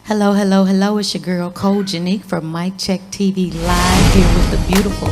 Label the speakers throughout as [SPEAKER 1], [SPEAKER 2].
[SPEAKER 1] Hello, hello, hello. It's your girl, Cole Jonique from Mic Check TV Live here with the beautiful.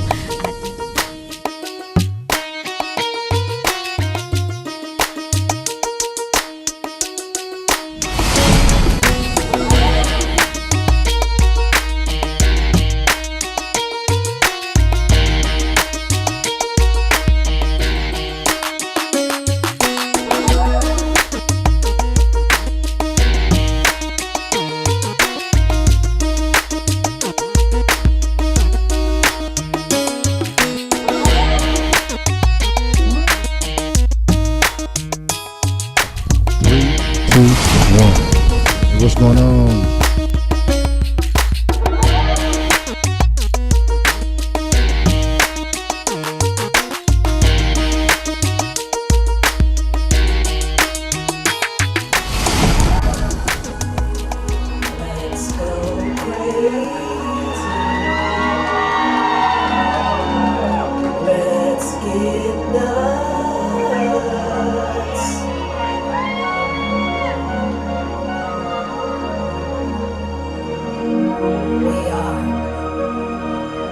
[SPEAKER 2] Hey, what's going on?
[SPEAKER 3] Let's go crazy. Let's get nuts. We are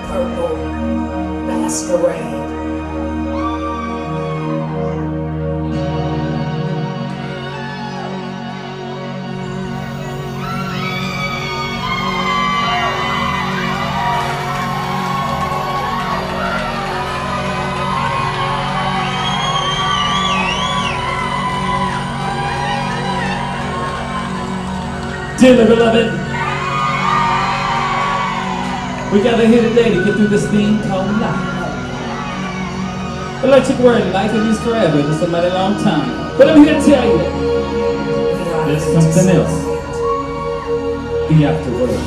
[SPEAKER 3] Purple Masquerade.
[SPEAKER 4] Dearly beloved, we gather here today to get through this thing called life. Electric word, life it is forever, just a mighty long time. But I'm here to tell you, there's something else. The afterworld.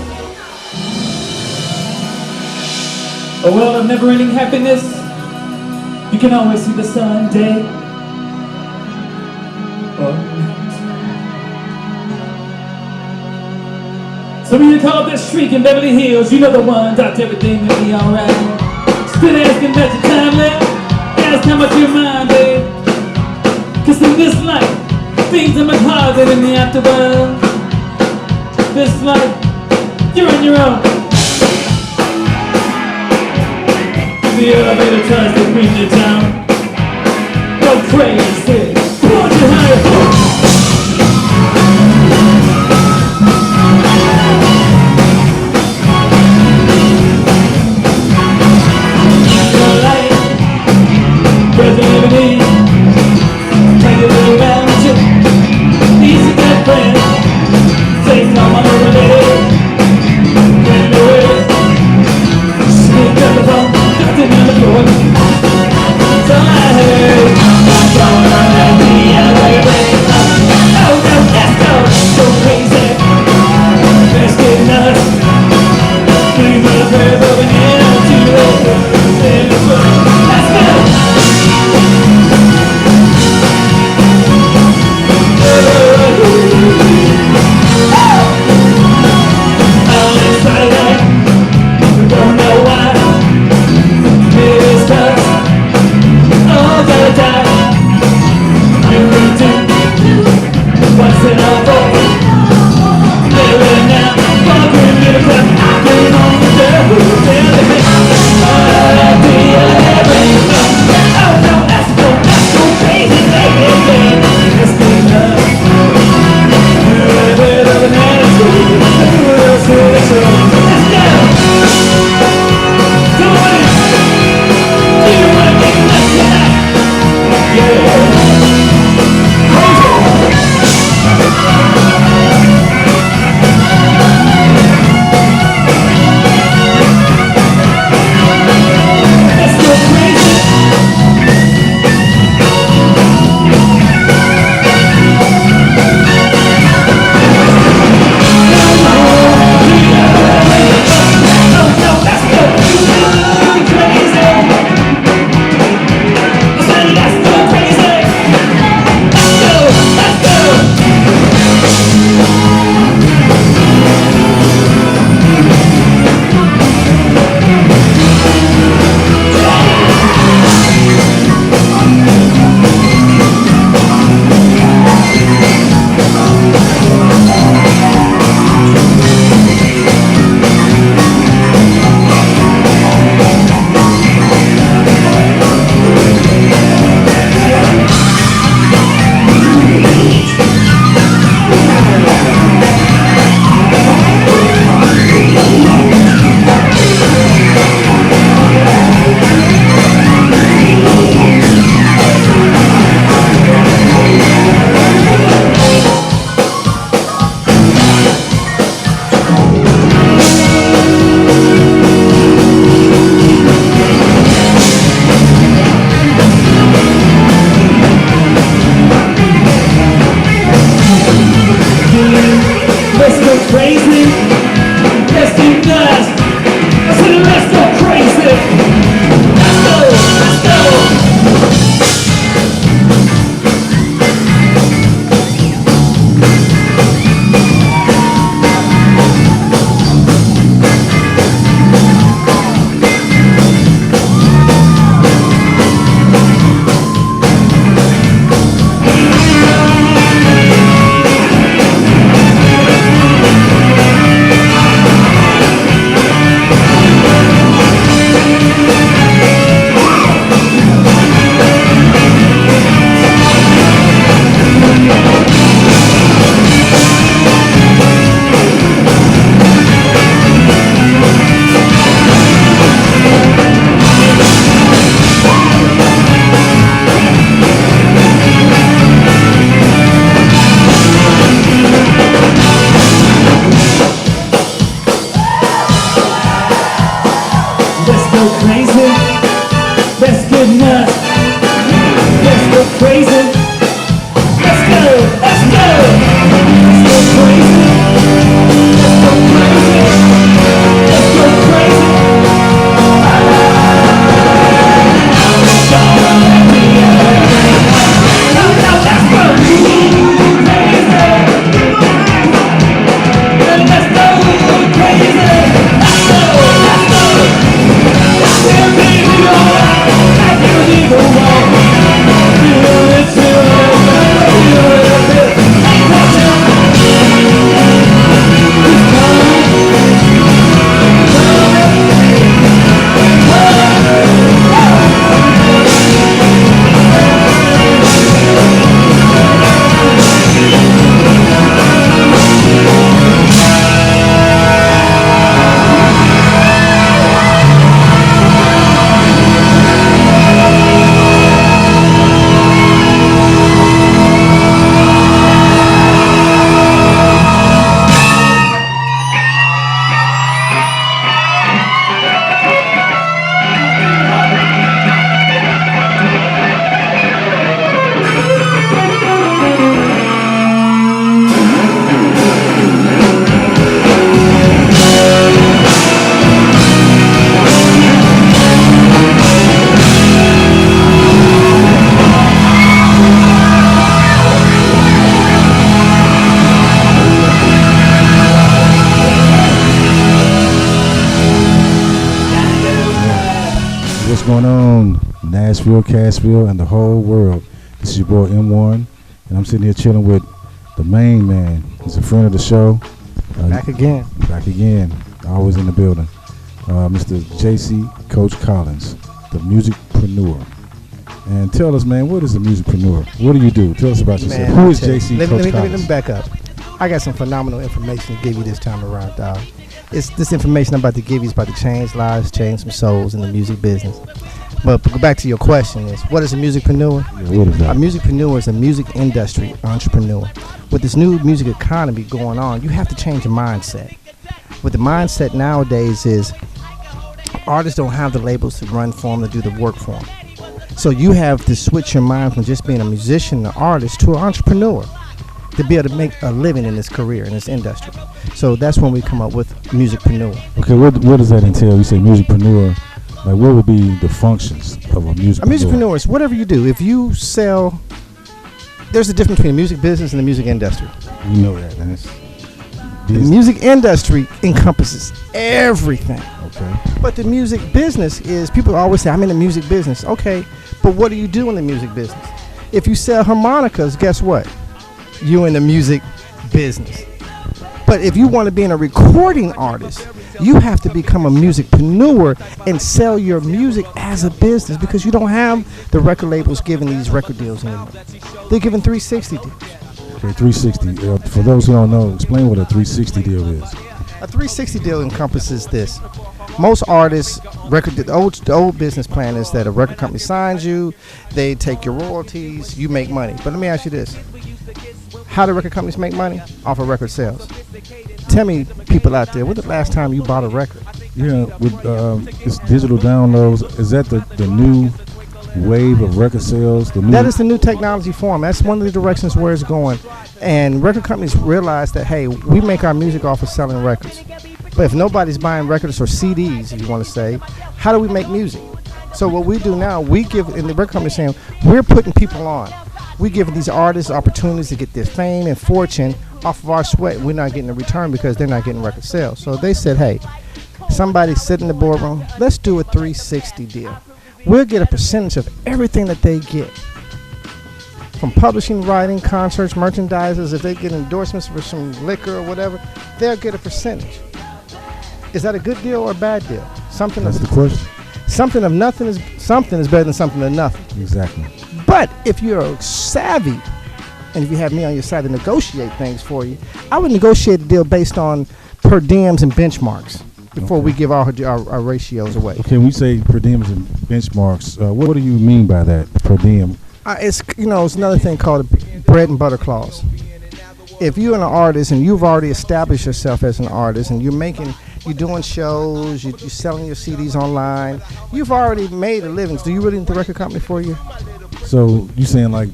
[SPEAKER 4] A world of never-ending happiness. You can always see the sun day or night. Some of you call up that streak in Beverly Hills, you know the one, Dr. Everything will be alright. Still asking about your time left, ask how much your mind, babe. Cause in this life, things are much harder than the afterworld. This life, you're on your own. The elevator tries to bring you down. Go crazy, want you higher. crazy. Let's do nuts. I said let's go crazy. Let's go, let's go. Let's go crazy. Let's get nuts. Let's go crazy. Let's go. Let's go. Let's go crazy. Let's go crazy. Let's go crazy.
[SPEAKER 2] What's going on, Nashville, Cashville, and the whole world? This is your boy M1, and I'm sitting here chilling with the main man. He's a friend of the show.
[SPEAKER 5] Back again.
[SPEAKER 2] Back again. Always in the building. Mr. JC Coach Collins, the musicpreneur. And tell us, man, what is a musicpreneur? What do you do? Tell us about yourself.
[SPEAKER 5] Man,
[SPEAKER 2] Who is
[SPEAKER 5] let me
[SPEAKER 2] JC
[SPEAKER 5] tell you-
[SPEAKER 2] Coach Collins?
[SPEAKER 5] let me back up. I got some phenomenal information to give you this time around, dog. It's this information I'm about to give you is about to change lives, change some souls in the music business. But to go back to your question is, what is a musicpreneur?
[SPEAKER 2] Yeah, what is
[SPEAKER 5] A
[SPEAKER 2] that?
[SPEAKER 5] musicpreneur is a music industry entrepreneur. With this new music economy going on, you have to change your mindset. What the mindset nowadays is, artists don't have the labels to run for them, to do the work for them. So you have to switch your mind from just being a musician, an artist, to an entrepreneur to be able to make a living in this career, in this industry. So that's when we come up with musicpreneur.
[SPEAKER 2] Okay, what does that entail? You say musicpreneur. Like, what would be the functions of a musicpreneur?
[SPEAKER 5] A musicpreneur is whatever you do. If you sell, there's a difference between the music business and the music industry.
[SPEAKER 2] You know that, and it's
[SPEAKER 5] The music industry encompasses everything.
[SPEAKER 2] Okay.
[SPEAKER 5] But the music business is, people always say, I'm in the music business. Okay, but what do you do in the music business? If you sell harmonicas, guess what? You're in the music business. But if you want to be a recording artist, you have to become a musicpreneur and sell your music as a business, because you don't have the record labels giving these record deals anymore. They're giving 360 deals.
[SPEAKER 2] Okay, 360. For those who don't know, explain what a 360 deal is.
[SPEAKER 5] A 360 deal encompasses this. Most artists, the old business plan is that a record company signs you, they take your royalties, you make money. But let me ask you this. How do record companies make money? Off of record sales. Tell me, people out there, when the last time you bought a record?
[SPEAKER 2] Yeah, with this digital downloads, is that the new wave of record sales?
[SPEAKER 5] That is the new technology form. That's one of the directions where it's going. And record companies realize that, hey, we make our music off of selling records. But if nobody's buying records or CDs, if you want to say, how do we make music? So what we do now, we give, in the record company saying, we're putting people on. We give these artists opportunities to get their fame and fortune off of our sweat. We're not getting a return because they're not getting record sales. So they said, hey, somebody sit in the boardroom, let's do a 360 deal. We'll get a percentage of everything that they get. From publishing, writing, concerts, merchandisers, if they get endorsements for some liquor or whatever, they'll get a percentage. Is that a good deal or a bad deal?
[SPEAKER 2] That's the question.
[SPEAKER 5] Something of nothing is better than something of nothing.
[SPEAKER 2] Exactly.
[SPEAKER 5] But if you're savvy, and if you have me on your side to negotiate things for you, I would negotiate a deal based on per diems and benchmarks before we give our ratios away.
[SPEAKER 2] Okay, when you say per diems and benchmarks, what do you mean by that, per diem?
[SPEAKER 5] It's another thing called a bread and butter clause. If you're an artist and you've already established yourself as an artist and you're doing shows, you're selling your CDs online, you've already made a living. Do you really need the record company for you?
[SPEAKER 2] So you saying like,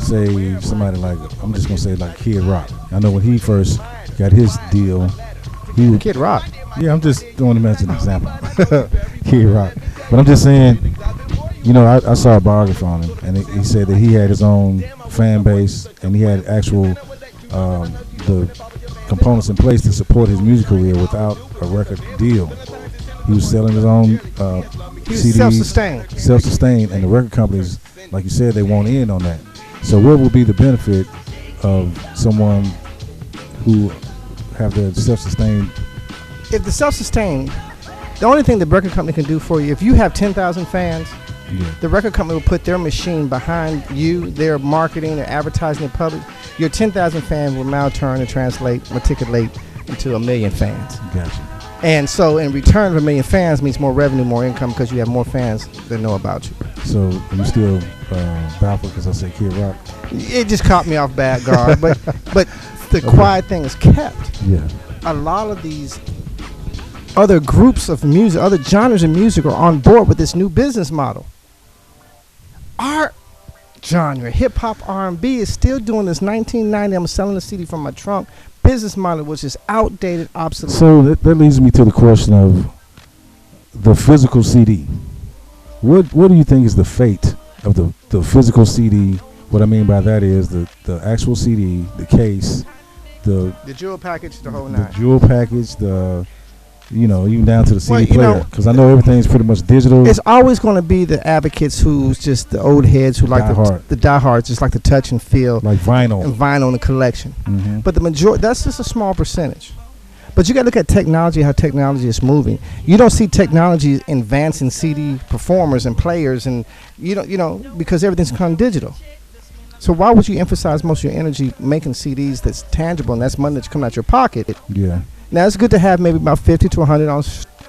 [SPEAKER 2] say somebody like, I'm just gonna say like Kid Rock. I know when he first got his deal,
[SPEAKER 5] Kid Rock.
[SPEAKER 2] Yeah, I'm just throwing him as an example. Kid Rock. But I'm just saying, I saw a biography on him, and he said that he had his own fan base, and he had actual the components in place to support his music career without a record deal. He was selling his own CDs. Self-sustained, and the record companies, like you said, they won't end on that. So what would be the benefit of someone who have the self-sustained?
[SPEAKER 5] If the self-sustained, the only thing the record company can do for you, if you have 10,000 fans, the record company will put their machine behind you, their marketing, their advertising, their public. Your 10,000 fans will now turn and matriculate into 1 million fans.
[SPEAKER 2] Gotcha.
[SPEAKER 5] And so in return, 1 million fans means more revenue, more income, because you have more fans that know about you.
[SPEAKER 2] So you still baffled because I said Kid Rock?
[SPEAKER 5] It just caught me off bad guard, but the quiet thing is kept.
[SPEAKER 2] Yeah.
[SPEAKER 5] A lot of these other groups of music, other genres of music are on board with this new business model. Our genre, hip-hop, R&B, is still doing this 1990, I'm selling a CD from my trunk business model, which is outdated, obsolete.
[SPEAKER 2] So that leads me to the question of the physical CD. What do you think is the fate of the physical CD? What I mean by that is the actual CD, the case, the
[SPEAKER 5] jewel package, the whole nine.
[SPEAKER 2] The jewel package, even down to the CD
[SPEAKER 5] Well,
[SPEAKER 2] player, because I know everything's pretty much digital.
[SPEAKER 5] It's always going to be the advocates who's just the old heads who like the diehards, just like to touch and feel,
[SPEAKER 2] like vinyl
[SPEAKER 5] and the collection.
[SPEAKER 2] Mm-hmm.
[SPEAKER 5] But the majority, that's just a small percentage. But you got to look at technology, how technology is moving. You don't see technology advancing CD performers and players, and because everything's become digital. So why would you emphasize most of your energy making CDs that's tangible and that's money that's coming out your pocket?
[SPEAKER 2] Yeah.
[SPEAKER 5] Now it's good to have maybe about 50 to 100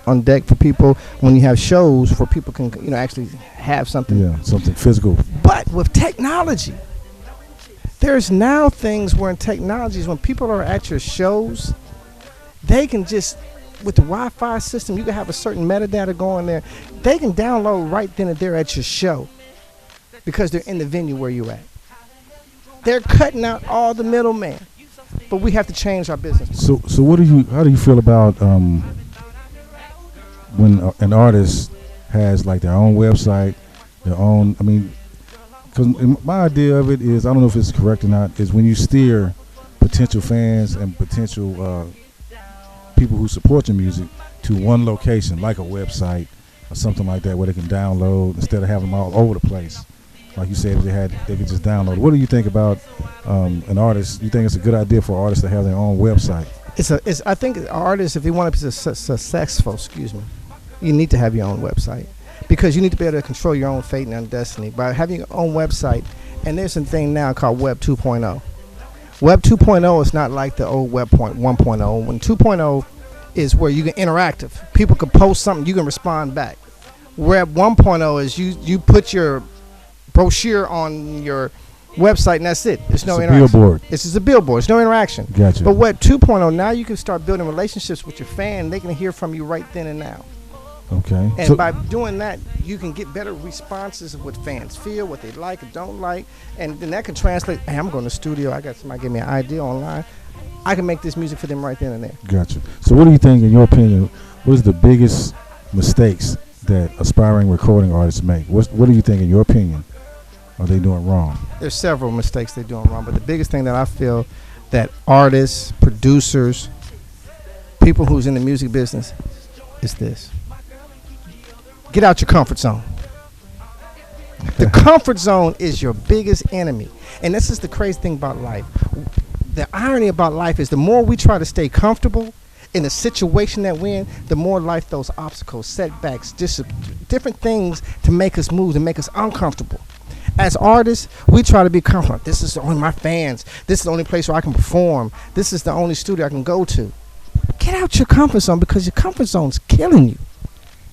[SPEAKER 5] on deck for people when you have shows, where people can actually have something.
[SPEAKER 2] Yeah, something physical.
[SPEAKER 5] But with technology, there's now things where in technologies, when people are at your shows, they can just, with the Wi-Fi system, you can have a certain metadata going there. They can download right then and there at your show because they're in the venue where you're at. They're cutting out all the middleman. But we have to change our business.
[SPEAKER 2] So how do you feel about when an artist has like their own website, their own? I mean, because my idea of it is, I don't know if it's correct or not, is when you steer potential fans and potential people who support your music to one location, like a website or something like that, where they can download instead of having them all over the place. Like you said, if they could just download. What do you think about an artist? You think it's a good idea for artists to have their own website?
[SPEAKER 5] I think artists, if you want to be successful, you need to have your own website, because you need to be able to control your own fate and own destiny by having your own website. And there's a thing now called Web 2.0. Web 2.0 is not like the old Web 1.0. When 2.0 is where you can interactive. People can post something, you can respond back. Web 1.0 is you put your brochure on your website and that's it. There's no interaction.
[SPEAKER 2] Billboard.
[SPEAKER 5] It's just a billboard. There's no interaction.
[SPEAKER 2] Gotcha.
[SPEAKER 5] But Web 2.0, now you can start building relationships with your fan. They can hear from you right then and now.
[SPEAKER 2] Okay.
[SPEAKER 5] And
[SPEAKER 2] So,
[SPEAKER 5] by doing that, you can get better responses of what fans feel, what they like and don't like, and then that can translate. Hey, I'm going to the studio. I got somebody give me an idea online. I can make this music for them right then and there.
[SPEAKER 2] gotcha. So what do you think, in your opinion, what is the biggest mistakes that aspiring recording artists make? What do you think, in your opinion, are they doing wrong?
[SPEAKER 5] There's several mistakes they're doing wrong, but the biggest thing that I feel that artists, producers, people who's in the music business is this. Get out your comfort zone. The comfort zone is your biggest enemy. And this is the crazy thing about life. The irony about life is the more we try to stay comfortable in the situation that we're in, the more life throws obstacles, setbacks, different things to make us move, to make us uncomfortable. As artists, we try to be comfortable. This is only my fans. This is the only place where I can perform. This is the only studio I can go to. Get out your comfort zone, because your comfort zone's killing you.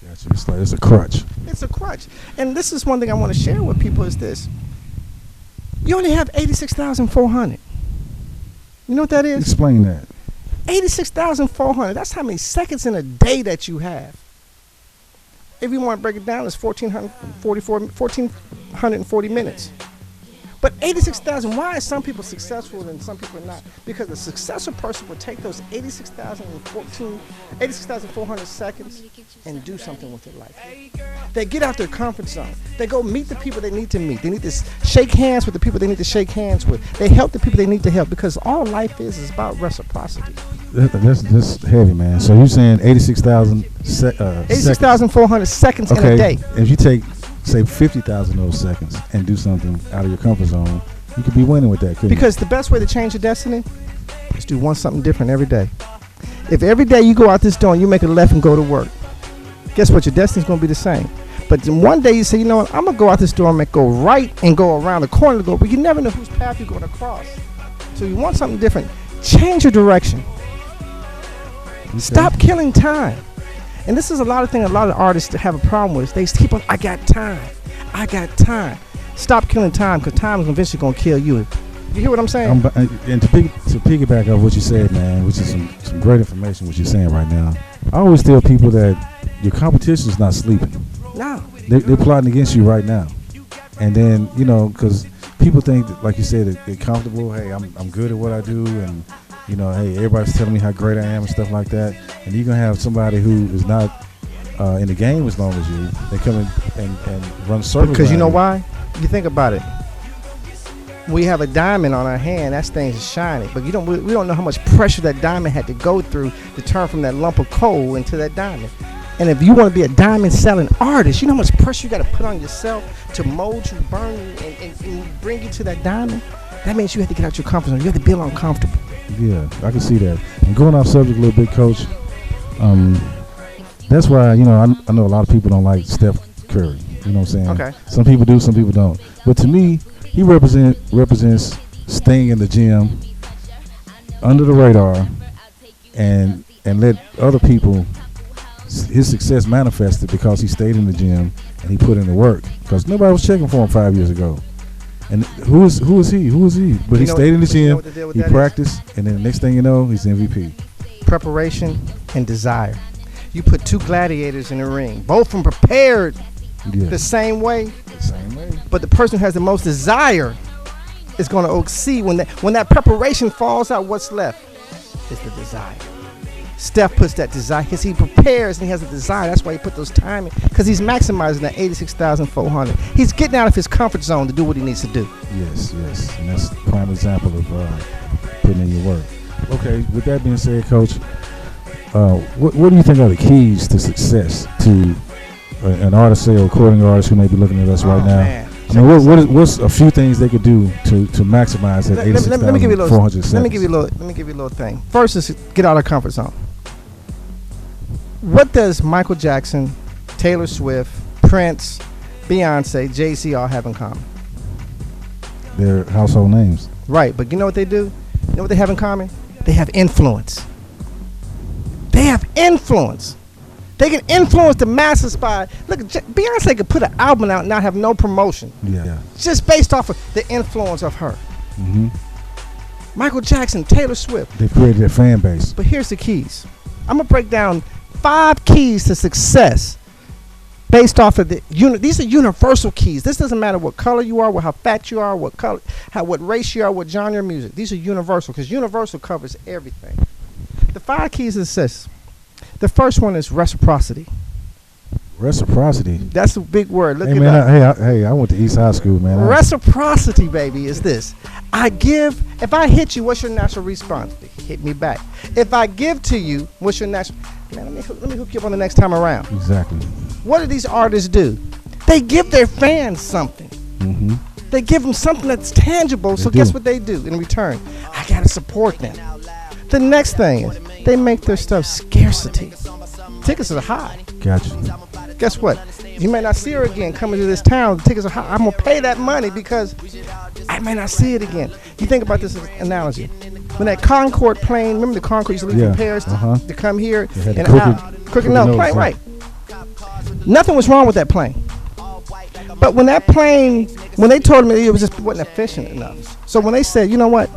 [SPEAKER 2] Gotcha. It's like it's a crutch.
[SPEAKER 5] It's a crutch. And this is one thing I want to share with people is this. You only have 86,400. You know what that is?
[SPEAKER 2] Explain that.
[SPEAKER 5] 86,400. That's how many seconds in a day that you have. If you want to break it down, it's 1,440 minutes. But 86,000, why are some people successful and some people are not? Because the successful person would take those 86,400 seconds and do something with their life. They get out their comfort zone. They go meet the people they need to meet. They need to shake hands with the people they need to shake hands with. They help the people they need to help, because all life is about reciprocity.
[SPEAKER 2] That's heavy, man. So you're saying
[SPEAKER 5] 86,400 seconds in a day.
[SPEAKER 2] If you take, say, 50,000 of those seconds and do something out of your comfort zone, you could be winning with that, couldn't
[SPEAKER 5] Because the best way to change your destiny is do something different every day. If every day you go out this door and you make a left and go to work, guess what? Your destiny's going to be the same. But then one day you say, you know what? I'm going to go out this door and go right and go around the corner to go. But you never know whose path you're going to cross. So you want something different. Change your direction.
[SPEAKER 2] you?
[SPEAKER 5] Stop killing time. And this is a lot of things a lot of artists have a problem with. They keep on, I got time. Stop killing time, because time is eventually going to kill you. You hear what I'm saying?
[SPEAKER 2] And to piggyback off what you said, man, which is some great information, what you're saying right now. I always tell people that your competition is not sleeping.
[SPEAKER 5] No.
[SPEAKER 2] They're plotting against you right now. And then, because people think that, like you said, that they're comfortable. Hey, I'm good at what I do, and hey, everybody's telling me how great I am and stuff like that. And you're gonna have somebody who is not in the game as long as you. They come in and run circles.
[SPEAKER 5] Because you know why? You think about it. We have a diamond on our hand. That thing is shiny, but we don't know how much pressure that diamond had to go through to turn from that lump of coal into that diamond. And if you want to be a diamond selling artist, you know how much pressure you got to put on yourself to mold you, burn you, and bring you to that diamond. That means you have to get out your comfort zone. You have to be uncomfortable.
[SPEAKER 2] Yeah, I can see that. And going off subject a little bit, Coach, that's why, I know a lot of people don't like Steph Curry. You know what I'm saying?
[SPEAKER 5] Okay.
[SPEAKER 2] Some people do, some people don't. But to me, he represents staying in the gym, under the radar, and let other people, his success manifested because he stayed in the gym and he put in the work. Because nobody was checking for him 5 years ago. And who is he? But he stayed in the gym, he practiced, and then the next thing you know, he's MVP.
[SPEAKER 5] Preparation and desire. You put two gladiators in the ring, both of them prepared the same way. But the person who has the most desire is going to exceed. When that preparation falls out, what's left is the desire. Steph puts that desire because he prepares and he has a desire. That's why he put those time in, because he's maximizing that 86,400. He's getting out of his comfort zone to do what he needs to do.
[SPEAKER 2] Yes. And that's a prime example of putting in your work. Okay, with that being said, Coach, what do you think are the keys to success to an artist, say a recording artist who may be looking at us right now?
[SPEAKER 5] Man.
[SPEAKER 2] I mean, what's a few things they could do to maximize that 86,400 seconds?
[SPEAKER 5] Let me give you a little thing. First is get out of comfort zone. What does Michael Jackson, Taylor Swift, Prince, Beyonce, Jay-Z all have in common?
[SPEAKER 2] They're household names.
[SPEAKER 5] Right, but you know what they do? You know what they have in common? They have influence. They can influence the masses by, look, Beyonce could put an album out and not have no promotion.
[SPEAKER 2] Yeah.
[SPEAKER 5] Just based off of the influence of her.
[SPEAKER 2] Mm-hmm.
[SPEAKER 5] Michael Jackson, Taylor Swift.
[SPEAKER 2] They created a fan base.
[SPEAKER 5] But here's the keys. I'm going to break down 5 keys to success based off of these are universal keys. This doesn't matter what color you are, how fat you are, what race you are, what genre of music. These are universal because universal covers everything. The 5 keys is this. The first one is reciprocity.
[SPEAKER 2] Reciprocity.
[SPEAKER 5] That's a big word. Look
[SPEAKER 2] Hey
[SPEAKER 5] it
[SPEAKER 2] man,
[SPEAKER 5] up.
[SPEAKER 2] I went to East High School, man.
[SPEAKER 5] Reciprocity, baby, is this. I give. If I hit you, what's your natural response? Hit me back. If I give to you, what's your natural? Man, let me hook you up on the next time around.
[SPEAKER 2] Exactly.
[SPEAKER 5] What do these artists do? They give their fans something.
[SPEAKER 2] Mm-hmm.
[SPEAKER 5] They give them something that's tangible. So guess what they do in return? I gotta support them. The next thing is they make their stuff scarcity. Tickets are high.
[SPEAKER 2] Gotcha.
[SPEAKER 5] Guess what? You may not see her again coming to this town. The tickets are high. I'm gonna pay that money because I may not see it again. You think about this analogy. When that Concorde plane, remember the Concorde used to leave from Paris to come here and crooked nose plane, right? Nothing was wrong with that plane. But when that plane, when they told me it was just wasn't efficient enough. So when they said, you know what,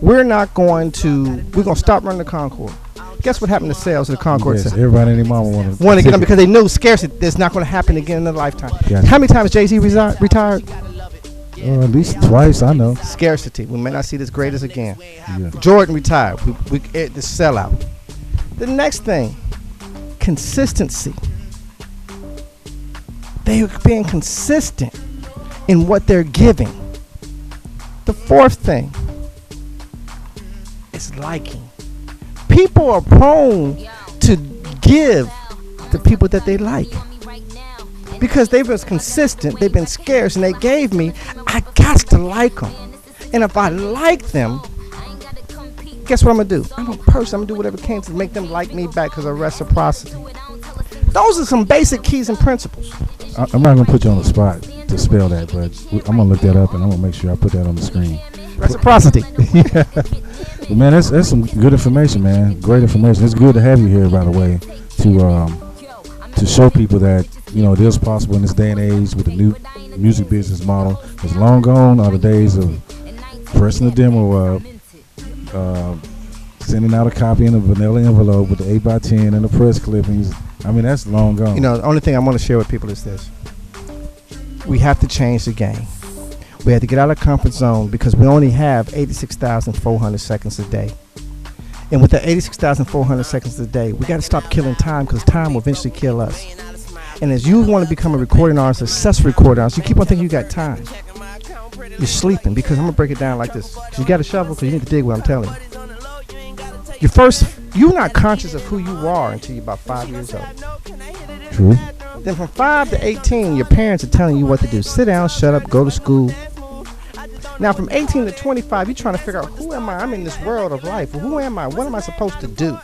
[SPEAKER 5] we're going to stop running the Concorde. Guess what happened to sales of the Concorde?
[SPEAKER 2] Yes, everybody and their mama wanted
[SPEAKER 5] to get them because they knew scarcity. That's not going to happen again in their lifetime.
[SPEAKER 2] Gotcha.
[SPEAKER 5] How many times Jay-Z retired?
[SPEAKER 2] At least twice, I know.
[SPEAKER 5] Scarcity. We may not see this greatest again.
[SPEAKER 2] Yeah.
[SPEAKER 5] Jordan retired. The sellout. The next thing, consistency. They are being consistent in what they're giving. The fourth thing is liking. People are prone to give to people that they like because they've been consistent, they've been scarce, and they gave me. I got to like them, and if I like them, guess what I'm gonna do? I'm a person. I'm gonna do whatever can to make them like me back because of reciprocity. Those are some basic keys and principles.
[SPEAKER 2] I'm not gonna put you on the spot to spell that, but I'm gonna look that up and I'm gonna make sure I put that on the screen.
[SPEAKER 5] Reciprocity.
[SPEAKER 2] Yeah. Well, man, that's some good information, man. Great information. It's good to have you here, by the way, to show people that it is possible in this day and age with the new music business model. Because long gone are the days of pressing the demo up, sending out a copy in a vanilla envelope with the 8x10 and the press clippings. I mean, that's long gone.
[SPEAKER 5] The only thing I want to share with people is this: we have to change the game. We have to get out of the comfort zone because we only have 86,400 seconds a day. And with the 86,400 seconds a day, we got to stop killing time because time will eventually kill us. And as you want to become a recording artist, a successful recording artist, you keep on thinking you got time. You're sleeping because I'm going to break it down like this. You got to shovel because you need to dig what I'm telling you. You're not conscious of who you are until you're about 5 years old.
[SPEAKER 2] True.
[SPEAKER 5] Then from 5 to 18, your parents are telling you what to do. Sit down, shut up, go to school. Now from 18 to 25, you're trying to figure out, who am I? I'm in this world of life. Well, who am I? What am I supposed to do?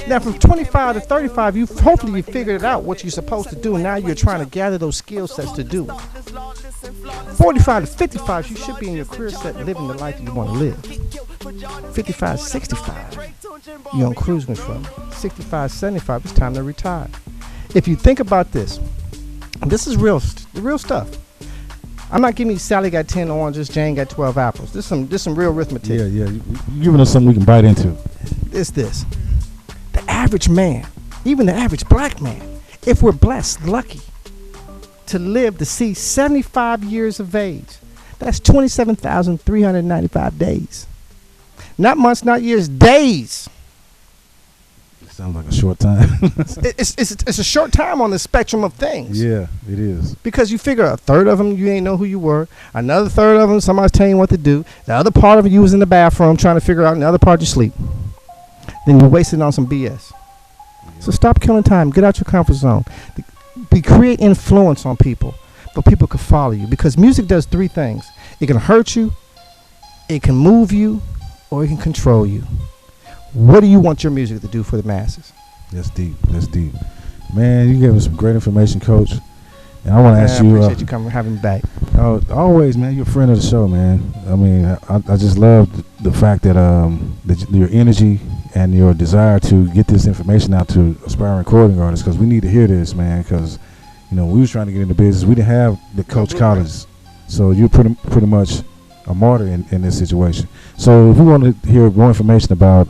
[SPEAKER 5] Now from 25 to 35, hopefully you figured it out what you're supposed to do, and now you're trying to gather those skill sets to do it. 45 to 55, you should be in your career set living the life you want to live. 55 to 65, you're on cruise control. 65 to 75, it's time to retire. If you think about this, this is real stuff. I'm not giving you Sally got 10 oranges, Jane got 12 apples. This is some real arithmetic.
[SPEAKER 2] Yeah. You're giving us something we can bite into.
[SPEAKER 5] It's this. The average man, even the average black man, if we're blessed, lucky to live to see 75 years of age, that's 27,395 days. Not months, not years, days.
[SPEAKER 2] Sounds like a short time.
[SPEAKER 5] it's a short time on the spectrum of things.
[SPEAKER 2] Yeah, it is.
[SPEAKER 5] Because you figure a third of them, you ain't know who you were. Another third of them, somebody's telling you what to do. The other part of it, you was in the bathroom trying to figure out. And the other part, you sleep. Then you're wasting on some BS. Yeah. So stop killing time. Get out your comfort zone. Create influence on people, but people can follow you. Because music does three things. It can hurt you, it can move you, or it can control you. What do you want your music to do for the masses?
[SPEAKER 2] That's deep. Man, you gave us some great information, Coach. And I want to ask you.
[SPEAKER 5] I appreciate you having me back.
[SPEAKER 2] Always, man. You're a friend of the show, man. I mean, I just love the fact that your energy and your desire to get this information out to aspiring recording artists, because we need to hear this, man. Because we was trying to get into business. We didn't have the Coach Collins, so you're pretty much a martyr in this situation. So if we want to hear more information about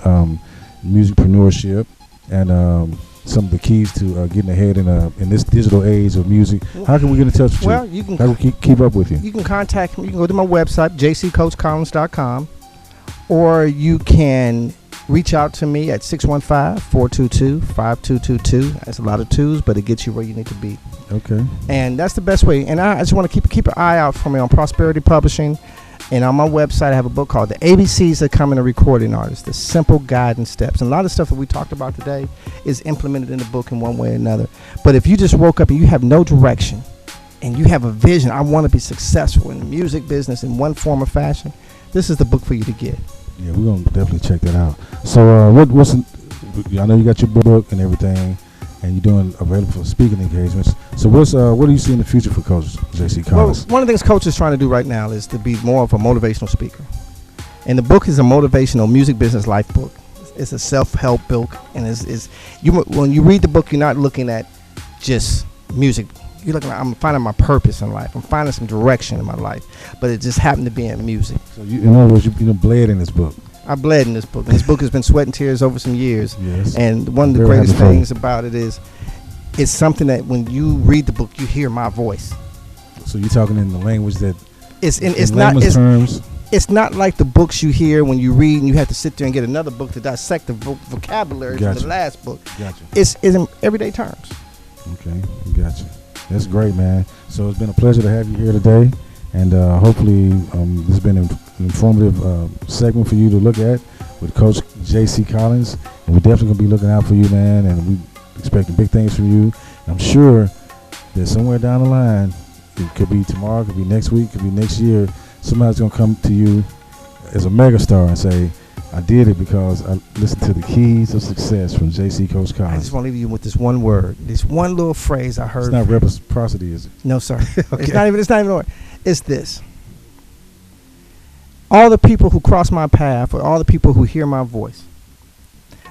[SPEAKER 2] musicpreneurship and some of the keys to getting ahead in this digital age of music, how can we get in touch with you?
[SPEAKER 5] Well, you can.
[SPEAKER 2] How can we keep up with you?
[SPEAKER 5] You can contact me. You can go to my website, jccoachcollins.com, or you can reach out to me at 615-422-5222. That's a lot of twos, but it gets you where you need to be.
[SPEAKER 2] Okay.
[SPEAKER 5] And that's the best way. And I just want to keep an eye out for me on Prosperity Publishing. And on my website, I have a book called The ABCs of Becoming a Recording Artist, the simple guidance steps. And a lot of stuff that we talked about today is implemented in the book in one way or another. But if you just woke up and you have no direction and you have a vision, I want to be successful in the music business in one form or fashion, this is the book for you to get.
[SPEAKER 2] Yeah, we're going to definitely check that out. So I know you got your book and everything, and you're doing available for speaking engagements. So what do you see in the future for Coach J.C. Collins?
[SPEAKER 5] Well, one of the things Coach is trying to do right now is to be more of a motivational speaker. And the book is a motivational music business life book. It's a self-help book, and when you read the book, you're not looking at just music. You're looking at, I'm finding my purpose in life. I'm finding some direction in my life, but it just happened to be in music.
[SPEAKER 2] So in other words, you bled in this book.
[SPEAKER 5] I bled in this book. And this book has been sweat and tears over some years.
[SPEAKER 2] Yes.
[SPEAKER 5] And one of the greatest things about it is it's something that when you read the book, you hear my voice. So
[SPEAKER 2] you're talking in the language that
[SPEAKER 5] it's
[SPEAKER 2] terms.
[SPEAKER 5] It's not like the books you hear when you read and you have to sit there and get another book to dissect the vocabulary from the last book.
[SPEAKER 2] Gotcha.
[SPEAKER 5] It's in everyday terms.
[SPEAKER 2] Okay, gotcha. That's great, man. So it's been a pleasure to have you here today, and hopefully this has been an informative segment for you to look at with Coach J.C. Collins, and we're definitely going to be looking out for you, man, and we're expecting big things from you. And I'm sure that somewhere down the line, it could be tomorrow, it could be next week, it could be next year, somebody's going to come to you as a megastar and say, I did it because I listened to the keys of success from J.C. Coach Collins.
[SPEAKER 5] I just want to leave you with this one word, this one little phrase I heard.
[SPEAKER 2] It's not reciprocity, is it?
[SPEAKER 5] No, sir.
[SPEAKER 2] Okay.
[SPEAKER 5] It's not even a word. It's this. All the people who cross my path, or all the people who hear my voice,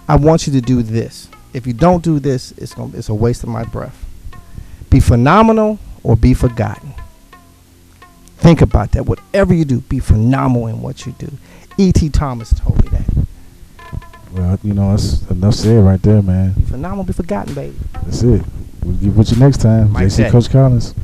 [SPEAKER 5] I want you to do this. If you don't do this, it's a waste of my breath. Be phenomenal or be forgotten. Think about that. Whatever you do, be phenomenal in what you do. E.T. Thomas told me that.
[SPEAKER 2] Well, that's enough said right there, man.
[SPEAKER 5] Be phenomenal, be forgotten, baby.
[SPEAKER 2] That's it. We'll get with you next time. J.C. Coach Collins.